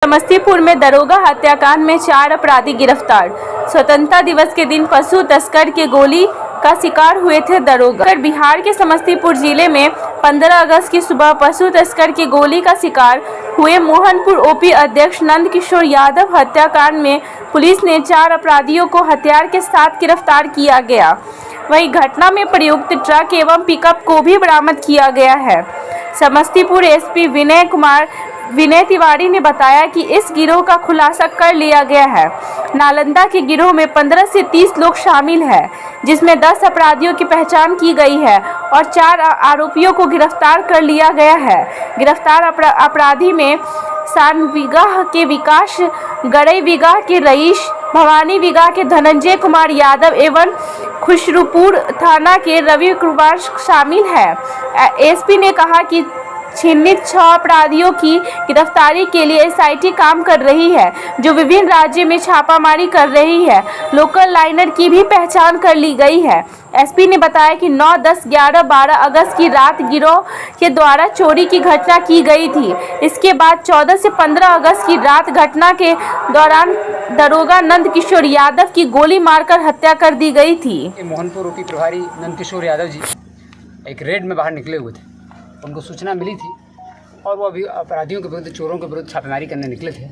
समस्तीपुर में दरोगा हत्याकांड में 4 अपराधी गिरफ्तार। स्वतंत्रता दिवस के दिन पशु तस्कर के गोली का शिकार हुए थे दरोगा। बिहार के समस्तीपुर जिले में 15 अगस्त की सुबह पशु तस्कर की गोली का शिकार हुए मोहनपुर ओपी अध्यक्ष नंद किशोर यादव हत्याकांड में पुलिस ने 4 अपराधियों को हथियार के साथ गिरफ्तार किया गया। वहीं घटना में प्रयुक्त ट्रक एवं पिकअप को भी बरामद किया गया है। समस्तीपुर एसपी विनय तिवारी ने बताया कि इस गिरोह का खुलासा कर लिया गया है। नालंदा के गिरोह में 15 से 30 लोग शामिल हैं, जिसमें 10 अपराधियों की पहचान की गई है और 4 आरोपियों को गिरफ्तार कर लिया गया है। गिरफ्तार अपराधी में सानविगाह के विकास, गड़ई विगाह के रईस, भवानी विगाह के धनंजय कुमार यादव एवं खुशरूपुर थाना के रवि कुमार शामिल है। एसपी ने कहा कि चिन्हित 6 अपराधियों की गिरफ्तारी के लिए एसआईटी काम कर रही है, जो विभिन्न राज्यों में छापामारी कर रही है। लोकल लाइनर की भी पहचान कर ली गई है। एसपी ने बताया कि 9, 10, 11, 12 अगस्त की रात गिरोह के द्वारा चोरी की घटना की गई थी। इसके बाद 14 से 15 अगस्त की रात घटना के दौरान दरोगा नंद किशोर यादव की गोली मारकर हत्या कर दी गई थी। मोहनपुर ओपी प्रभारी नंद किशोर यादव जी एक रेड में बाहर निकले हुए थे। उनको सूचना मिली थी और वो अभी अपराधियों के विरुद्ध, चोरों के विरुद्ध छापेमारी करने निकले थे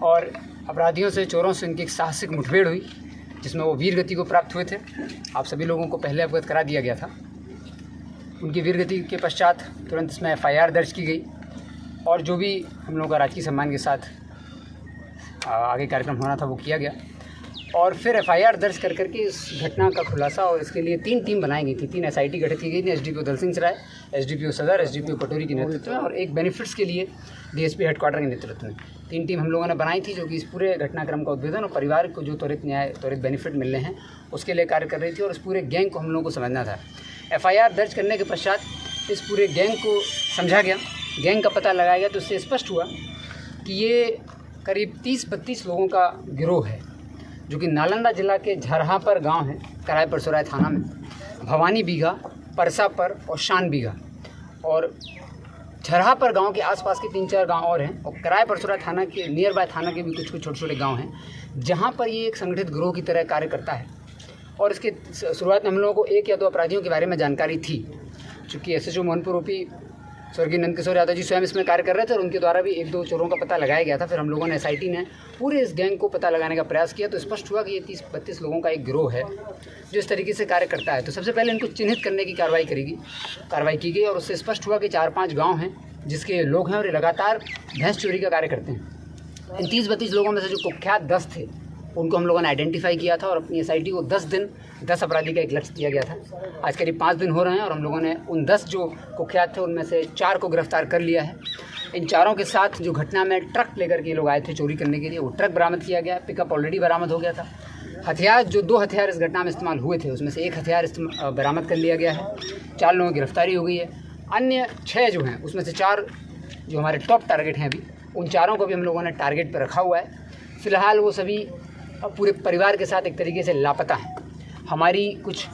और अपराधियों से, चोरों से उनकी एक साहसिक मुठभेड़ हुई, जिसमें वो वीर गति को प्राप्त हुए थे। आप सभी लोगों को पहले अवगत करा दिया गया था। उनकी वीर गति के पश्चात तुरंत इसमें FIR दर्ज की गई और जो भी हम लोगों का राजकीय सम्मान के साथ आगे कार्यक्रम होना था वो किया गया और फिर FIR दर्ज कर करके इस घटना का खुलासा और इसके लिए 3 टीम बनाई गई थी। 3 SIT गठित की गई थी। SDPO दलसिंह सराय, SDPO सदर, SDPO पटोरी के नेतृत्व में और एक बेनिफिट्स के लिए DSP हेडक्वार्टर के नेतृत्व में 3 टीम हम लोगों ने बनाई थी, जो कि इस पूरे घटनाक्रम का उद्भेदन और परिवार को जो त्वरित न्याय, त्वरित बेनिफिट मिलने हैं उसके लिए कार्य कर रही थी और इस पूरे गैंग को हम लोगों को समझना था। FIR दर्ज करने के पश्चात इस पूरे गैंग को समझा गया, गैंग का पता लगाया गया, तो इससे स्पष्ट हुआ कि ये करीब 30-32 लोगों का गिरोह है, जो कि नालंदा जिला के झरहापर गांव है, कराय परसुराय थाना में, भवानी बीघा, परसापर और शान बीघा और झरहापर गांव के आसपास के 3-4 गांव और हैं और कराय परसुराय थाना के नियर बाय थाना के भी कुछ छोटे छोटे गांव हैं, जहां पर ये एक संगठित गिरोह की तरह कार्य करता है। और इसके शुरुआत में हम लोगों को 1 या 2 अपराधियों के बारे में जानकारी थी, चूँकि SHO मोहनपुर ओपी स्वर्गीय नंद किशोर यादव जी स्वयं इसमें कार्य कर रहे थे और उनके द्वारा भी 1-2 चोरों का पता लगाया गया था। फिर हम लोगों ने SIT ने पूरे इस गैंग को पता लगाने का प्रयास किया, तो स्पष्ट हुआ कि ये 30-32 लोगों का एक गिरोह है जो इस तरीके से कार्य करता है। तो सबसे पहले इनको चिन्हित करने की कार्रवाई की गई और उससे स्पष्ट हुआ कि 4-5 गाँव हैं जिसके लोग हैं और ये लगातार भैंस चोरी का कार्य करते हैं। इन 30-32 लोगों में से जो कुख्यात 10 थे उनको हम लोगों ने आइडेंटिफाई किया था और अपनी SIT को 10 दिन 10 अपराधी का एक लक्ष्य दिया गया था। आज करीब 5 दिन हो रहे हैं और हम लोगों ने उन 10 जो कुख्यात थे उनमें से 4 को गिरफ्तार कर लिया है। इन 4 के साथ जो घटना में ट्रक लेकर के लोग आए थे चोरी करने के लिए, वो ट्रक बरामद किया गया, पिकअप ऑलरेडी बरामद हो गया था। हथियार, जो 2 हथियार इस घटना में इस्तेमाल हुए थे उसमें से 1 हथियार बरामद कर लिया गया है। 4 लोगों की गिरफ्तारी हो गई है। अन्य 6 जो हैं उसमें से 4 जो हमारे टॉप टारगेट हैं अभी, उन 4 को भी हम लोगों ने टारगेट पर रखा हुआ है। फ़िलहाल वो सभी पूरे परिवार के साथ एक तरीके से लापता हैं। हमारी कुछ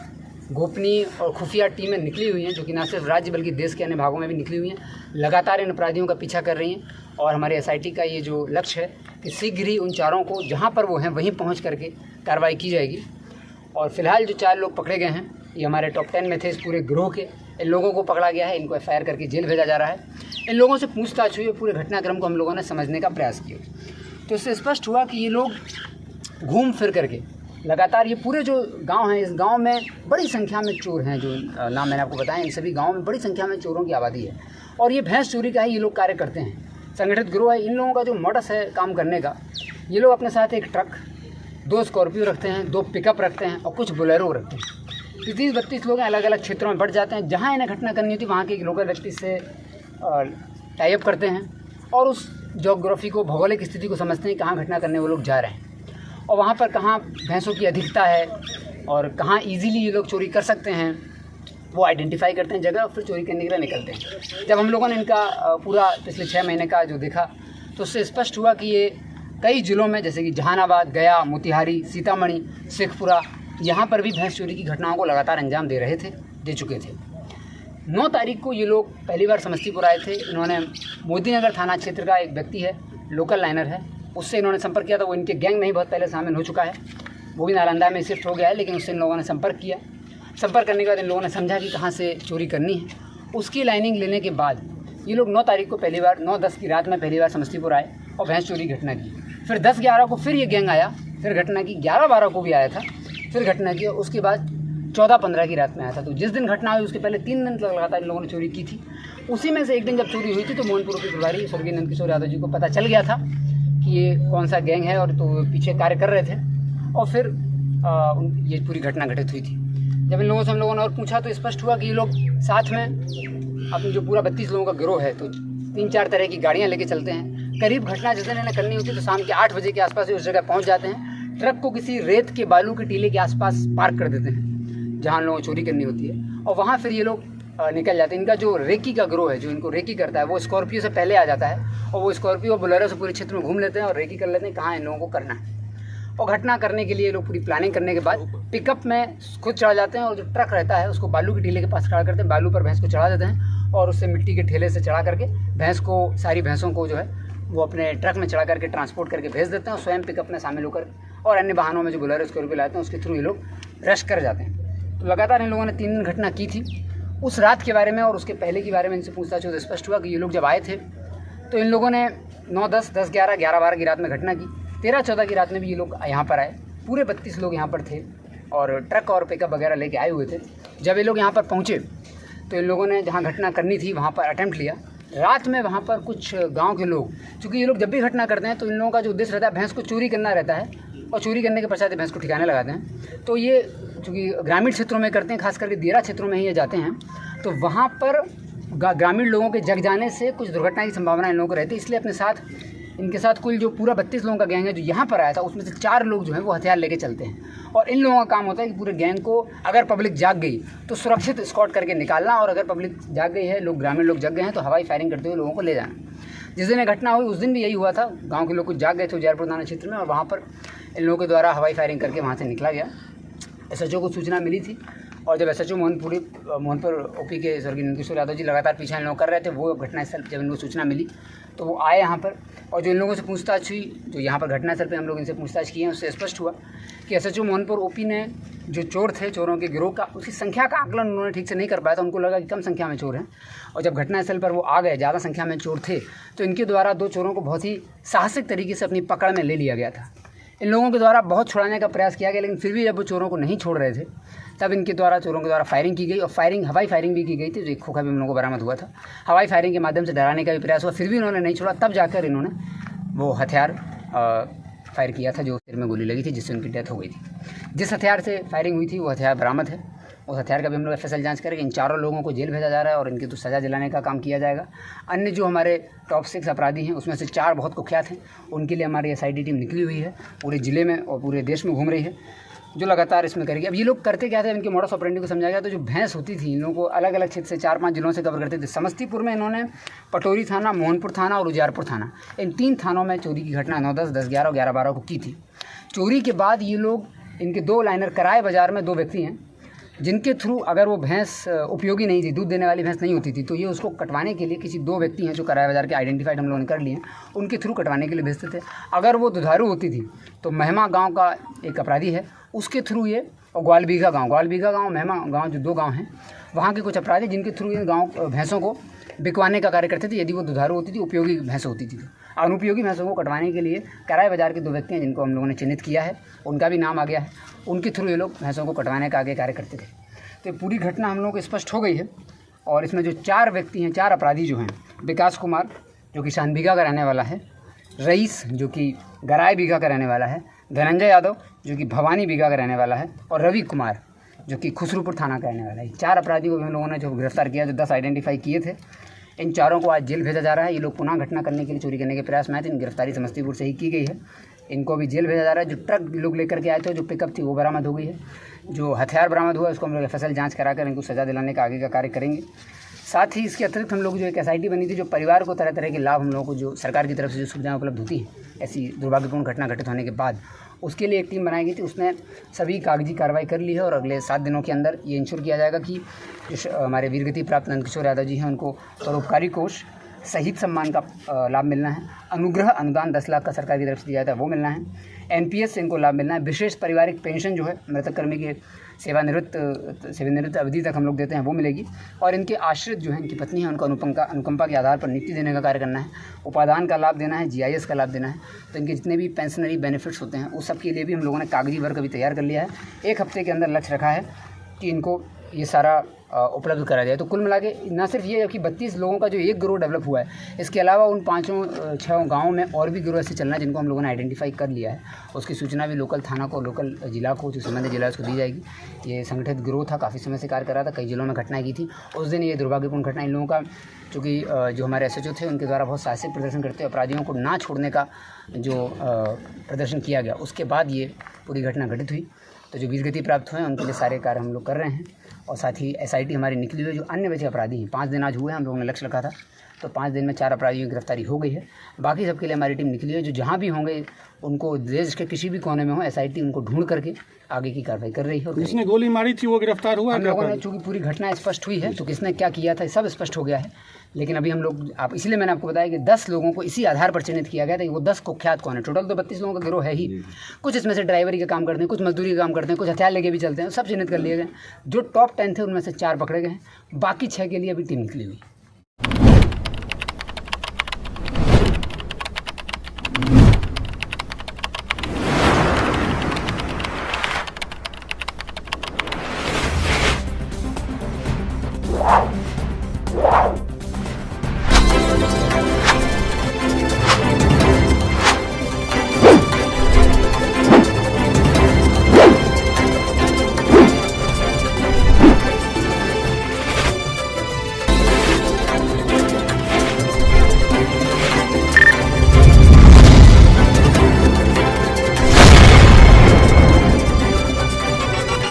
गोपनीय और खुफिया टीमें निकली हुई हैं, जो कि न सिर्फ राज्य बल्कि देश के अन्य भागों में भी निकली हुई हैं, लगातार इन अपराधियों का पीछा कर रही हैं और हमारे SIT का ये जो लक्ष्य है कि शीघ्र ही उन 4 को जहाँ पर वो हैं वहीं पहुँच करके कार्रवाई की जाएगी। और फिलहाल जो 4 लोग पकड़े गए हैं ये हमारे टॉप 10 में थे इस पूरे गिरोह के। इन लोगों को पकड़ा गया है, इनको FIR करके जेल भेजा जा रहा है। इन लोगों से पूछताछ हुई, पूरे घटनाक्रम को हम लोगों ने समझने का प्रयास किया, तो इससे स्पष्ट हुआ कि ये लोग घूम फिर करके लगातार, ये पूरे जो गांव हैं, इस गांव में बड़ी संख्या में चोर हैं, जो नाम मैंने आपको बताया, इन सभी गांव में बड़ी संख्या में चोरों की आबादी है और ये भैंस चोरी का ही ये लोग कार्य करते हैं। संगठित गिरोह है। इन लोगों का जो मॉडस है काम करने का, ये लोग अपने साथ एक ट्रक, 2 स्कॉर्पियो रखते हैं, 2 पिकअप रखते हैं और कुछ बोलेरो रखते हैं। 30-32 लोग अलग अलग क्षेत्रों में बढ़ जाते हैं, जहाँ इन्हें घटना करनी होती है वहाँ के लोकल व्यक्ति से टाई अप करते हैं और उस जोग्राफी को, भौगोलिक स्थिति को समझते हैं कहाँ घटना करने वो लोग जा रहे हैं और वहाँ पर कहाँ भैंसों की अधिकता है और कहाँ इजीली ये लोग चोरी कर सकते हैं, वो आइडेंटिफाई करते हैं जगह और फिर चोरी करने के लिए निकलते हैं। जब हम लोगों ने इनका पूरा पिछले 6 महीने का जो देखा, तो उससे स्पष्ट हुआ कि ये कई ज़िलों में, जैसे कि जहानाबाद, गया, मोतिहारी, सीतामढ़ी, शेखपुरा, यहाँ पर भी भैंस चोरी की घटनाओं को लगातार अंजाम दे चुके थे। 9 तारीख को ये लोग पहली बार समस्तीपुर आए थे। इन्होंने मोदीनगर थाना क्षेत्र का एक व्यक्ति है लोकल लाइनर है, उससे इन्होंने संपर्क किया था। वो इनके गैंग में ही बहुत पहले शामिल हो चुका है, वो भी नालंदा में शिफ्ट हो गया है, लेकिन उससे इन लोगों ने संपर्क किया। संपर्क करने के बाद इन लोगों ने समझा कि कहाँ से चोरी करनी है। उसकी लाइनिंग लेने के बाद ये लोग 9 तारीख को पहली बार 9-10 की रात में पहली बार समस्तीपुर आए और भैंस चोरी घटना की। फिर 10-11 को फिर ये गैंग आया, फिर घटना की। 11-12 को भी आया था, फिर घटना की। और उसके बाद 14-15 की रात में आया था। तो जिस दिन घटना हुई उसके पहले 3 दिन लगातार इन लोगों ने चोरी की थी। उसी में से एक दिन जब चोरी हुई थी तो मोहनपुर के प्रभारी स्वर्गीय नंदकिशोर यादव जी को पता चल गया था कि ये कौन सा गैंग है, और तो पीछे कार्य कर रहे थे। और फिर ये पूरी घटना घटित हुई थी। जब इन लोगों से हम लोगों ने और पूछा तो स्पष्ट हुआ कि ये लोग साथ में अपनी जो पूरा 32 लोगों का गिरोह है, तो 3-4 तरह की गाड़ियाँ लेके चलते हैं। करीब घटना जिस दिन इन्हें करनी होती है तो शाम के 8 बजे के आसपास उस जगह पहुँच जाते हैं। ट्रक को किसी रेत के बालू के टीले के आसपास पार्क कर देते हैं जहाँ लोगों को चोरी करनी होती है, और वहाँ फिर ये लोग निकल जाते हैं। इनका जो रेकी का गिरोह है, जो इनको रेकी करता है, वो स्कॉर्पियो से पहले आ जाता है और वो स्कॉर्पियो और बोलेरो से पूरे क्षेत्र में घूम लेते हैं और रेकी कर लेते हैं कहाँ इन लोगों को करना है। और घटना करने के लिए लोग पूरी प्लानिंग करने के बाद पिकअप में खुद चढ़ा जाते हैं और जो ट्रक रहता है उसको बालू के टीले के पास खड़ा करते हैं। बालू पर भैंस को चढ़ा देते हैं और उससे मिट्टी के ठेले से चढ़ा करके भैंस को, सारी भैंसों को जो है वो अपने ट्रक में चढ़ा करके ट्रांसपोर्ट करके भेज देते हैं और स्वयं पिकअप में शामिल होकर और अन्य वाहनों में जो बोलेरो स्कॉर्पियो लाते हैं उसके थ्रू ये लोग रश कर जाते हैं। तो लगातार इन लोगों ने 3 दिन घटना की थी। उस रात के बारे में और उसके पहले के बारे में इनसे पूछताछ तो स्पष्ट हुआ कि ये लोग जब आए थे तो इन लोगों ने 9-10, 10-11, 11-12 की रात में घटना की। 13-14 की रात में भी ये लोग यहाँ पर आए। पूरे 32 लोग यहाँ पर थे और ट्रक और पिकअप वगैरह लेके आए हुए थे। जब ये लोग यहाँ पर पहुँचे तो इन लोगों ने जहाँ घटना करनी थी वहाँ पर अटेम्प्ट लिया। रात में वहाँ पर कुछ गांव के लोग, चूँकि ये लोग जब भी घटना करते हैं तो इन लोगों का जो उद्देश्य रहता है भैंस को चोरी करना रहता है, और चोरी करने के पश्चात भैंस को ठिकाने लगाते हैं। तो ये चूँकि ग्रामीण क्षेत्रों में करते हैं, खास करके दियरा क्षेत्रों में ही ये जाते हैं, तो वहाँ पर ग्रामीण लोगों के जग जाने से कुछ दुर्घटना की संभावना इन लोगों को रहती है। इसलिए अपने साथ, इनके साथ कुल जो पूरा 32 लोगों का गैंग है जो यहाँ पर आया था, उसमें से 4 लोग जो हैं वो हथियार लेके चलते हैं। और इन लोगों का काम होता है कि पूरे गैंग को अगर पब्लिक जाग गई तो सुरक्षित स्कॉट करके निकालना, और अगर पब्लिक जाग गई है, लोग ग्रामीण लोग जग गए हैं, तो हवाई फायरिंग करते हुए लोगों को ले जाना। जिस दिन ये घटना हुई उस दिन भी यही हुआ था। गाँव के लोग कुछ जाग गए थे उजियारपुर थाना क्षेत्र में, और वहाँ पर इन लोगों के द्वारा हवाई फायरिंग करके वहाँ से निकला गया। SHO को सूचना मिली थी, और जब SHO मोहनपुर OP के स्वर्गीय नंदकिशोर यादव जी लगातार पीछा इन लोग कर रहे थे, वो घटनास्थल जब इनको सूचना मिली तो वो आए यहाँ पर। और जो इन लोगों से पूछताछ हुई, जो यहाँ पर घटनास्थल पे हम लोग इनसे पूछताछ किए हैं, उससे स्पष्ट हुआ कि SHO मोहनपुर OP ने जो चोर थे, चोरों के गिरोह का, उसकी संख्या का आकलन उन्होंने ठीक से नहीं कर पाया था। उनको लगा कि कम संख्या में चोर हैं, और जब घटनास्थल पर वो आ गए, ज़्यादा संख्या में चोर थे, तो इनके द्वारा 2 चोरों को बहुत ही साहसिक तरीके से अपनी पकड़ में ले लिया गया था। इन लोगों के द्वारा बहुत छुड़ाने का प्रयास किया गया, लेकिन फिर भी जब वो चोरों को नहीं छोड़ रहे थे तब इनके द्वारा, चोरों के द्वारा फायरिंग की गई, और हवाई फायरिंग भी की गई थी। जो एक खोखा भी हम लोगों को बरामद हुआ था। हवाई फायरिंग के माध्यम से डराने का भी प्रयास हुआ, फिर भी इन्होंने नहीं छोड़ा। तब जाकर इन्होंने वो हथियार फायर किया था जो सिर में गोली लगी थी, जिससे उनकी डेथ हो गई थी। जिस हथियार से फायरिंग हुई थी वो हथियार बरामद है। उस हथियार का भी हम लोग FSL जाँच करेंगे। इन 4 लोगों को जेल भेजा जा रहा है और इनकी तो सज़ा दिलाने का काम किया जाएगा। अन्य जो हमारे टॉप 6 अपराधी हैं उसमें से 4 बहुत कुख्यात हैं। उनके लिए हमारी SIT टीम निकली हुई है, पूरे ज़िले में और पूरे देश में घूम रही है, जो लगातार इसमें करेगी। अब ये लोग करते क्या थे, इनके मोडस ऑपरेंडी को समझा गया। तो जो भैंस होती थी, इन लोगों को अलग अलग क्षेत्र से 4-5 जिलों से कवर करते थे। समस्तीपुर में इन्होंने पटोरी थाना, मोहनपुर थाना और उजियारपुर थाना, इन 3 थानों में चोरी की घटना 9-10, 10-11 और 11-12 को की थी। चोरी के बाद ये लोग, इनके 2 लाइनर कराए बाज़ार में 2 व्यक्ति हैं, जिनके थ्रू अगर वो भैंस उपयोगी नहीं थी, दूध देने वाली भैंस नहीं होती थी, तो ये उसको कटवाने के लिए किसी 2 व्यक्ति हैं जो कराए बाज़ार के आइडेंटिफाइड हम लोगों ने कर लिए हैं, उनके थ्रू कटवाने के लिए भेजते थे। अगर वो दुधारू होती थी तो महमा गांव का एक अपराधी है, उसके थ्रू ये, और ग्वालबीघा गांव, महमा गांव, जो 2 गांव हैं, वहाँ के कुछ अपराधी जिनके थ्रू ये गाँव भैंसों को बिकवाने का कार्य करते थे। यदि वो दुधारू होती थी, उपयोगी भैंस होती थी, तो अनुपयोगी भैंसों को कटवाने के लिए कराए बाज़ार के 2 व्यक्ति हैं जिनको हम लोगों ने चिन्हित किया है, उनका भी नाम आ गया है। उनके थ्रू ये लोग भैंसों को कटवाने का आगे कार्य करते थे। तो पूरी घटना हम लोगों को स्पष्ट हो गई है। और इसमें जो 4 व्यक्ति हैं, 4 अपराधी जो हैं, विकास कुमार जो कि शानबीघा का रहने वाला है, रईस जो कि गराय बीघा का रहने वाला है, धनंजय यादव जो कि भवानी बीघा का रहने वाला है, और रवि कुमार जो कि खुसरूपुर थाना का रहने वाला है। 4 अपराधी को हम लोगों ने जो गिरफ्तार किया, जो 10 आइडेंटिफाई किए थे। इन 4 को आज जेल भेजा जा रहा है। ये लोग पुनः घटना करने के लिए, चोरी करने के प्रयास में आए थे। इन गिरफ्तारी समस्तीपुर से ही की गई है। इनको भी जेल भेजा जा रहा है। जो ट्रक लोग लेकर के आए थे, जो पिकअप थी, वो बरामद हो गई है। जो हथियार बरामद हुआ उसको हम लोग FSL जाँच कराकर इनको सज़ा दिलाने का आगे का कार्य करेंगे। साथ ही इसके अतिरिक्त हम लोग जो एक SIT बनी थी, जो परिवार को तरह तरह के लाभ हम लोगों को जो सरकार की तरफ से जो सुविधाएं उपलब्ध होती हैं ऐसी दुर्भाग्यपूर्ण घटना घटित होने के बाद, उसके लिए एक टीम बनाई गई थी। उसने सभी कागजी कार्रवाई कर ली है और अगले 7 दिनों के अंदर ये इंश्योर किया जाएगा कि जो हमारे वीरगति प्राप्त नंदकिशोर यादव जी हैं उनको परोपकारी कोष शहीद सम्मान का लाभ मिलना है, अनुग्रह अनुदान 10 लाख का सरकार की तरफ से दिया जाता है वो मिलना है, NPS से इनको लाभ मिलना है, विशेष पारिवारिक पेंशन जो है मृतक कर्मी के सेवानिवृत्त अवधि तक हम लोग देते हैं वो मिलेगी, और इनके आश्रित जो है इनकी पत्नी है उनको अनुकंपा के आधार पर नियुक्ति देने का कार्य करना है, उपादान का लाभ देना है, GIS का लाभ देना है। तो इनके जितने भी पेंशनरी बेनिफिट्स होते हैं उस सब के लिए भी हम लोगों ने कागजी वर्क अभी तैयार कर लिया है। 1 हफ्ते के अंदर लक्ष्य रखा है कि इनको ये सारा उपलब्ध करा जाए। तो कुल मिला के न सिर्फ ये कि 32 लोगों का जो एक गिरोह डेवलप हुआ है, इसके अलावा उन 5-6 गाँवों में और भी गिरोह ऐसे चलना है जिनको हम लोगों ने आइडेंटिफाई कर लिया है। उसकी सूचना भी लोकल थाना को, लोकल जिला को, जो संबंधित जिला उसको दी जाएगी। ये संगठित गिरोह था, काफ़ी समय से कार्य कर रहा था, कई जिलों में घटनाएं की थी। उस दिन ये दुर्भाग्यपूर्ण घटना इन लोगों का, चूँकि जो हमारे SHO थे उनके द्वारा बहुत साहसिक प्रदर्शन करते हुए अपराधियों को ना छोड़ने का जो प्रदर्शन किया गया, उसके बाद ये पूरी घटना घटित हुई। तो जो वीरगति प्राप्त हुए हैं उनके लिए सारे कार्य हम लोग कर रहे हैं, और साथ ही SIT हमारी निकली हुई है। जो अन्य बचे अपराधी हैं, 5 दिन आज हुए हैं, हम लोगों ने लक्ष्य रखा था, तो 5 दिन में 4 अपराधियों की गिरफ्तारी हो गई है। बाकी सबके लिए हमारी टीम निकली है, जो जहाँ भी होंगे उनको देश के किसी भी कोने में हो, SIT उनको ढूंढ करके आगे की कार्रवाई कर रही है। और जिसने गोली मारी थी वो गिरफ्तार हुआ? हम लोगों ने, चूँकि पूरी घटना स्पष्ट हुई है तो किसने क्या किया था सब स्पष्ट हो गया है, लेकिन अभी हम लोग इसलिए मैंने आपको बताया कि 10 लोगों को इसी आधार पर चिन्हित किया गया था कि वो 10 कुख्यात कौन है। टोटल तो 32 लोगों का गिरोह है ही, कुछ इसमें से ड्राइवरी का काम करते हैं, कुछ मजदूरी का काम करते हैं, कुछ हथियार लेके भी चलते हैं, सब चिन्हित कर लिए गए। जो टॉप 10 थे उनमें से 4 पकड़े गए हैं, बाकी 6 के लिए अभी टीम निकली हुई।